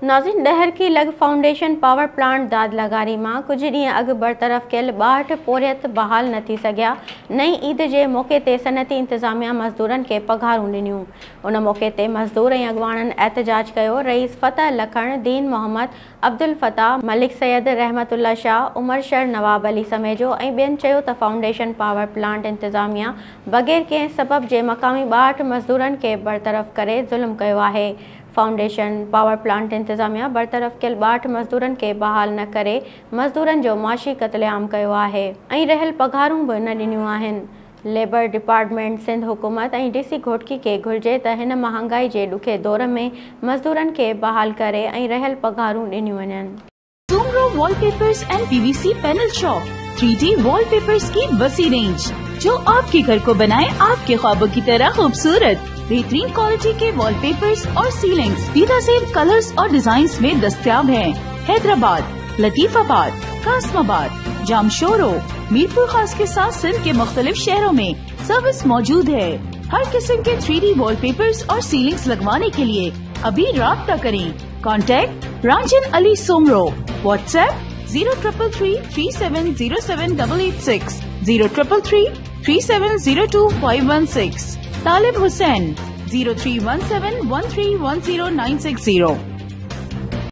नाज़रीन, डहर की लग फाउंडेशन पावर प्लांट दाद लगारी मां कुछ ॾींहं अॻु बरतरफ़ कयल 62 पोरियत बहाल न थी सघिया। नई ईद जे मौक़े ते सनती इंतज़ामिया मज़दूरनि खे पघारूं ॾिनियूं। उन मौक़े ते मज़दूर ऐं अॻवाननि एहतजाज कयो। रईस फ़तह लखण, दीन मोहम्मद, अब्दुल फ़ताह, मलिक सैयद, रहमतुल्लाह शाह, उमर शर, नवाब अली समेजो ऐं ॿियनि चयो त फाउंडेशन पावर प्लांट इंतज़ामिया बग़ैर कंहिं सबब जे मक़ामी 62 मज़दूरनि खे बरतरफ़ करे ज़ुल्म कयो आहे। फाउंडेशन पावर प्लांट इंतज़ामिया बरतरफ़ कयल 62 मज़दूरनि खे बहाल न करे मज़दूरनि जो माशी क़त्लेआम कयो आहे ऐं रहियल पघारूं बि न ॾिनियूं आहिनि। लेबर डिपार्टमेंट सिंध हुकूमत ऐं डीसी घोटकी खे घुर्जे त हिन महांगाई जे ॾुखे दौर में मज़दूरनि खे बहाल करे ऐं रहियल पघारूं ॾिनियूं वञनि। Soomro wallpapers and PVC panel shop 3D wallpapers की वसी रेंज जो आपके घर को बनाए आपके ख्वाबों की तरह खूबसूरत। बेहतरीन क्वालिटी के वॉलपेपर्स और सीलिंग्स बेहतरीन कलर्स और डिजाइन्स में दस्तयाब हैं। हैदराबाद, लतीफाबाद, कासमाबाद, जामशोरो, मीरपुर खास के साथ सिंध के मुख्तलिफ शहरों में सर्विस मौजूद है। हर किस्म के 3D वॉलपेपर्स और सीलिंग्स लगवाने के लिए अभी राब्ता करें। कॉन्टैक्ट रांजन अली सोमरो। व्हाट्सएप 0333370786, 03333702 516। तालिब हुसैन 031713109660।